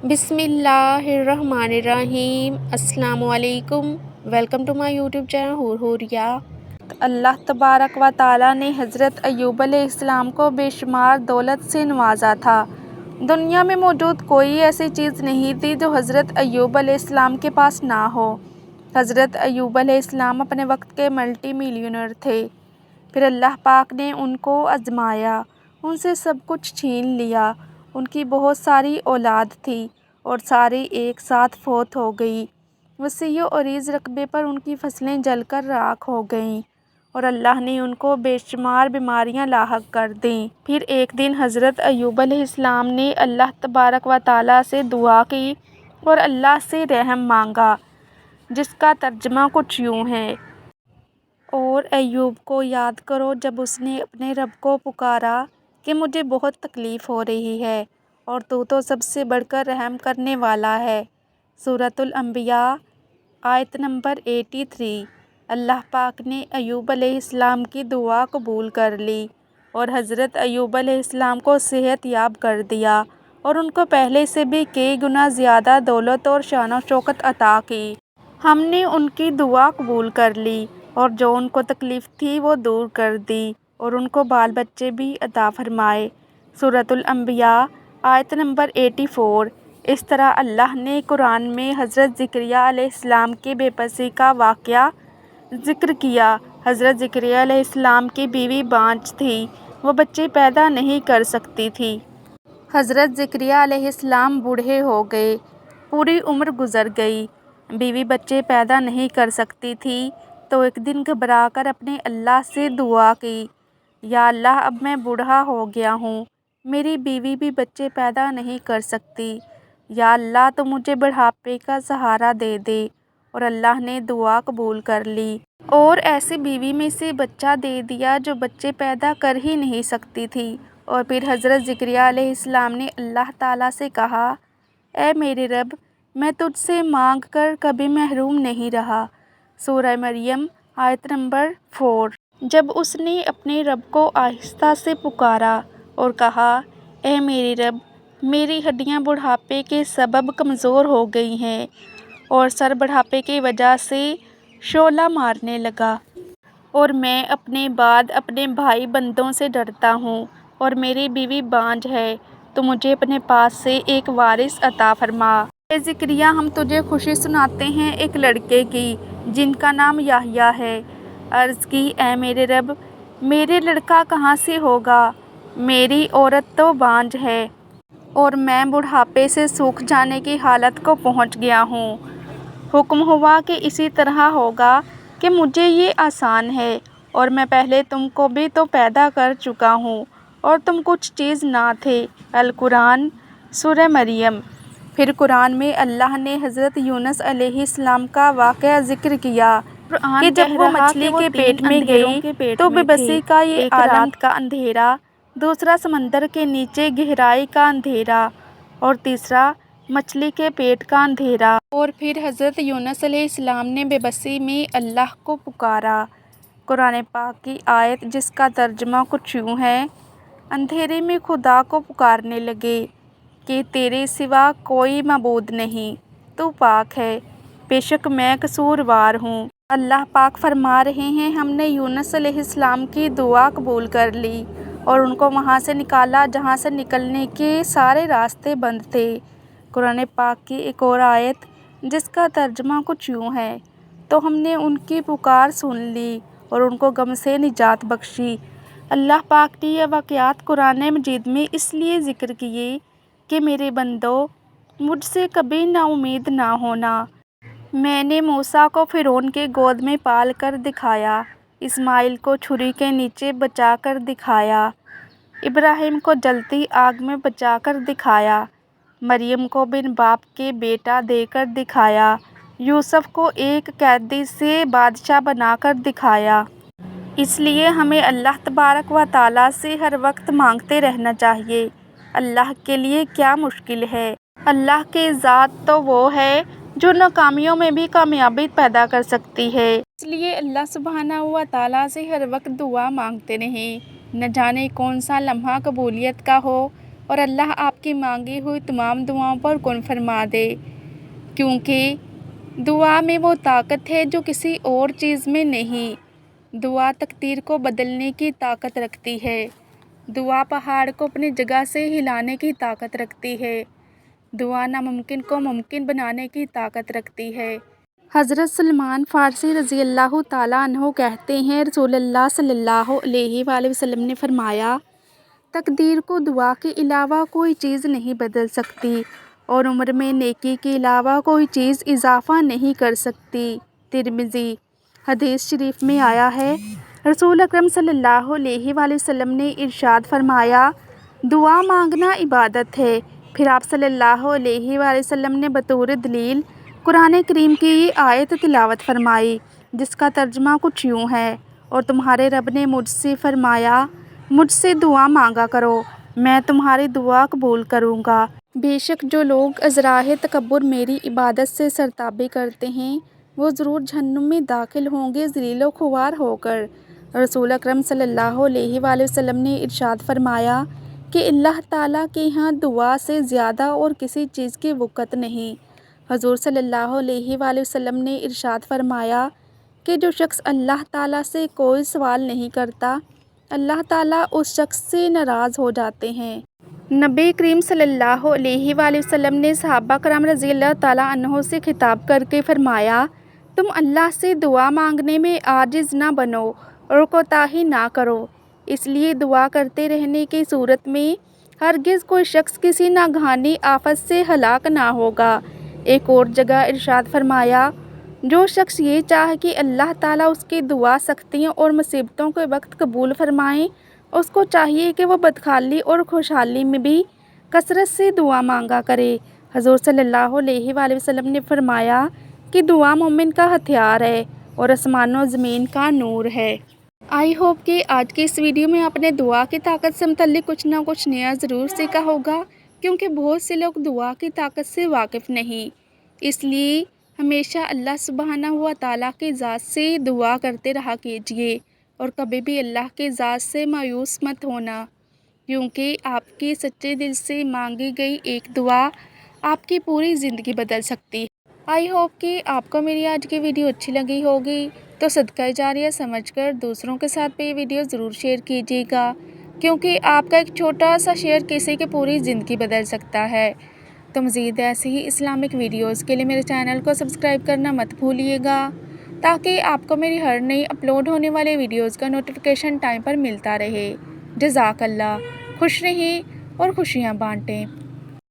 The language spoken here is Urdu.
بسم اللہ الرحمن الرحیم۔ السلام علیکم۔ Welcome to my YouTube channel Hooria. اللہ تبارک و تعالیٰ نے حضرت ایوب علیہ السلام کو بے شمار دولت سے نوازا تھا۔ دنیا میں موجود کوئی ایسی چیز نہیں تھی جو حضرت ایوب علیہ السلام کے پاس نہ ہو۔ حضرت ایوب علیہ السلام اپنے وقت کے ملٹی ملینئر تھے۔ پھر اللہ پاک نے ان کو آزمایا، ان سے سب کچھ چھین لیا۔ ان کی بہت ساری اولاد تھی اور ساری ایک ساتھ فوت ہو گئی۔ وسیع و عریض رقبے پر ان کی فصلیں جل کر راکھ ہو گئیں اور اللہ نے ان کو بے شمار بیماریاں لاحق کر دیں۔ پھر ایک دن حضرت ایوب علیہ السلام نے اللہ تبارک و تعالیٰ سے دعا کی اور اللہ سے رحم مانگا، جس کا ترجمہ کچھ یوں ہے: اور ایوب کو یاد کرو جب اس نے اپنے رب کو پکارا کہ مجھے بہت تکلیف ہو رہی ہے اور تو سب سے بڑھ کر رحم کرنے والا ہے۔ سورۃ الانبیاء آیت نمبر 83۔ اللہ پاک نے ایوب علیہ السلام کی دعا قبول کر لی اور حضرت ایوب علیہ السلام کو صحت یاب کر دیا اور ان کو پہلے سے بھی کئی گنا زیادہ دولت اور شان و شوکت عطا کی۔ ہم نے ان کی دعا قبول کر لی اور جو ان کو تکلیف تھی وہ دور کر دی اور ان کو بال بچے بھی عطا فرمائے۔ سورۃ الانبیاء آیت نمبر 84۔ اس طرح اللہ نے قرآن میں حضرت زکریا علیہ السلام کی بے بسی کا واقعہ ذکر کیا۔ حضرت زکریا علیہ السلام کی بیوی بانجھ تھی، وہ بچے پیدا نہیں کر سکتی تھی۔ حضرت زکریا علیہ السلام بوڑھے ہو گئے، پوری عمر گزر گئی، بیوی بچے پیدا نہیں کر سکتی تھی تو ایک دن گھبرا کر اپنے اللہ سے دعا کی: یا اللہ، اب میں بوڑھا ہو گیا ہوں، میری بیوی بھی بچے پیدا نہیں کر سکتی، یا اللہ تو مجھے بڑھاپے کا سہارا دے دے۔ اور اللہ نے دعا قبول کر لی اور ایسی بیوی میں سے بچہ دے دیا جو بچے پیدا کر ہی نہیں سکتی تھی۔ اور پھر حضرت زکریا علیہ السلام نے اللہ تعالیٰ سے کہا: اے میرے رب، میں تجھ سے مانگ کر کبھی محروم نہیں رہا۔ سورہ مریم آیت نمبر 4۔ جب اس نے اپنے رب کو آہستہ سے پکارا اور کہا: اے میرے رب، میری ہڈیاں بڑھاپے کے سبب کمزور ہو گئی ہیں اور سر بڑھاپے کی وجہ سے شعلہ مارنے لگا، اور میں اپنے بعد اپنے بھائی بندوں سے ڈرتا ہوں، اور میری بیوی بانجھ ہے، تو مجھے اپنے پاس سے ایک وارث عطا فرما۔ اے زکریا، ہم تجھے خوشی سناتے ہیں ایک لڑکے کی جن کا نام یحییٰ ہے۔ عرض کی: اے میرے رب، میرے لڑکا کہاں سے ہوگا؟ میری عورت تو بانجھ ہے اور میں بڑھاپے سے سوکھ جانے کی حالت کو پہنچ گیا ہوں۔ حکم ہوا کہ اسی طرح ہوگا کہ مجھے یہ آسان ہے، اور میں پہلے تم کو بھی تو پیدا کر چکا ہوں اور تم کچھ چیز نہ تھے۔ القرآن سورہ مریم۔ پھر قرآن میں اللہ نے حضرت یونس علیہ السلام کا واقعہ ذکر کیا کہ جب وہ مچھلی کے پیٹ میں گئی تو بے بسی کا یہ عالم، رات کا اندھیرا، دوسرا سمندر کے نیچے گہرائی کا اندھیرا، اور تیسرا مچھلی کے پیٹ کا اندھیرا۔ اور پھر حضرت یونس علیہ السلام نے بے بسی میں اللہ کو پکارا۔ قرآن پاک کی آیت جس کا ترجمہ کچھ یوں ہے: اندھیرے میں خدا کو پکارنے لگے کہ تیرے سوا کوئی معبود نہیں، تو پاک ہے، بے شک میں قصوروار ہوں۔ اللہ پاک فرما رہے ہیں: ہم نے یونس علیہ السلام کی دعا قبول کر لی اور ان کو وہاں سے نکالا جہاں سے نکلنے کے سارے راستے بند تھے۔ قرآن پاک کی ایک اور آیت جس کا ترجمہ کچھ یوں ہے: تو ہم نے ان کی پکار سن لی اور ان کو غم سے نجات بخشی۔ اللہ پاک نے یہ واقعات قرآن مجید میں اس لیے ذکر کیے کہ میرے بندو، مجھ سے کبھی نا امید نہ ہونا۔ میں نے موسیٰ کو فرعون کی گود میں پال کر دکھایا، اسماعیل کو چھری کے نیچے بچا کر دکھایا، ابراہیم کو جلتی آگ میں بچا کر دکھایا، مریم کو بن باپ کے بیٹا دے کر دکھایا، یوسف کو ایک قیدی سے بادشاہ بنا کر دکھایا۔ اس لیے ہمیں اللہ تبارک و تعالیٰ سے ہر وقت مانگتے رہنا چاہیے۔ اللہ کے لیے کیا مشکل ہے؟ اللہ کی ذات تو وہ ہے جو ناکامیوں میں بھی کامیابی پیدا کر سکتی ہے۔ اس لیے اللہ سبحانہ و تعالیٰ سے ہر وقت دعا مانگتے رہیں، نہ جانے کون سا لمحہ قبولیت کا ہو اور اللہ آپ کی مانگی ہوئی تمام دعاؤں پر کن فرما دے، کیونکہ دعا میں وہ طاقت ہے جو کسی اور چیز میں نہیں۔ دعا تقدیر کو بدلنے کی طاقت رکھتی ہے۔ دعا پہاڑ کو اپنی جگہ سے ہلانے کی طاقت رکھتی ہے۔ دعا ناممکن کو ممکن بنانے کی طاقت رکھتی ہے۔ حضرت سلمان فارسی رضی اللہ تعالیٰ عنہ کہتے ہیں، رسول اللہ صلی اللہ علیہ وآلہ وسلم نے فرمایا، تقدیر کو دعا کے علاوہ کوئی چیز نہیں بدل سکتی اور عمر میں نیکی کے علاوہ کوئی چیز اضافہ نہیں کر سکتی۔ ترمذی۔ حدیث شریف میں آیا ہے، رسول اکرم صلی اللہ علیہ وآلہ وسلم نے ارشاد فرمایا، دعا مانگنا عبادت ہے۔ پھر آپ صلی اللہ علیہ وآلہ وسلم نے بطور دلیل قرآن کریم کی یہ آیت تلاوت فرمائی، جس کا ترجمہ کچھ یوں ہے، اور تمہارے رب نے مجھ سے فرمایا، مجھ سے دعا مانگا کرو، میں تمہاری دعا قبول کروں گا۔ بے شک جو لوگ ازراہ تکبر میری عبادت سے سرتابی کرتے ہیں، وہ ضرور جہنم میں داخل ہوں گے ذلیل و خوار ہو کر۔ رسول اکرم صلی اللہ علیہ وآلہ وسلم نے ارشاد فرمایا کہ اللہ تعالیٰ کے ہاں دعا سے زیادہ اور کسی چیز کی وقت نہیں۔ حضور صلی اللہ علیہ وآلہ وسلم نے ارشاد فرمایا کہ جو شخص اللہ تعالیٰ سے کوئی سوال نہیں کرتا، اللہ تعالیٰ اس شخص سے ناراض ہو جاتے ہیں۔ نبی کریم صلی اللہ علیہ وآلہ وسلم نے صحابہ کرام رضی اللہ تعالیٰ عنہ سے خطاب کر کے فرمایا، تم اللہ سے دعا مانگنے میں عاجز نہ بنو اور کوتاہی نہ کرو، اس لیے دعا کرتے رہنے کی صورت میں ہرگز کوئی شخص کسی ناگہانی آفت سے ہلاک نہ ہوگا۔ ایک اور جگہ ارشاد فرمایا، جو شخص یہ چاہے کہ اللہ تعالیٰ اس کی دعا سختیوں اور مصیبتوں کے وقت قبول فرمائیں، اس کو چاہیے کہ وہ بدحالی اور خوشحالی میں بھی کثرت سے دعا مانگا کرے۔ حضور صلی اللہ علیہ وآلہ وسلم نے فرمایا کہ دعا مومن کا ہتھیار ہے اور آسمان و زمین کا نور ہے۔ آئی ہوپ کہ آج کی اس ویڈیو میں آپ نے دعا کی طاقت سے متعلق کچھ نہ کچھ نیا ضرور سیکھا ہوگا، کیونکہ بہت سے لوگ دعا کی طاقت سے واقف نہیں۔ اس لیے ہمیشہ اللہ سبحانہ و تعالیٰ کی ذات سے دعا کرتے رہا کیجیے اور کبھی بھی اللہ کی ذات سے مایوس مت ہونا، کیونکہ آپ کی سچے دل سے مانگی گئی ایک دعا آپ کی پوری زندگی بدل سکتی ہے۔ آئی ہوپ کہ آپ کو میری آج کی ویڈیو اچھی لگی ہوگی، تو صدقہ جاریہ سمجھ کر دوسروں کے ساتھ بھی یہ ویڈیو ضرور شیئر کیجیے گا، کیونکہ آپ کا ایک چھوٹا سا شیئر کسی کی پوری زندگی بدل سکتا ہے۔ تو مزید ایسی ہی اسلامک ویڈیوز کے لیے میرے چینل کو سبسکرائب کرنا مت بھولیے گا، تاکہ آپ کو میری ہر نئی اپلوڈ ہونے والے ویڈیوز کا نوٹیفیکیشن ٹائم پر ملتا رہے۔ جزاک اللہ۔ خوش رہیں اور خوشیاں بانٹیں۔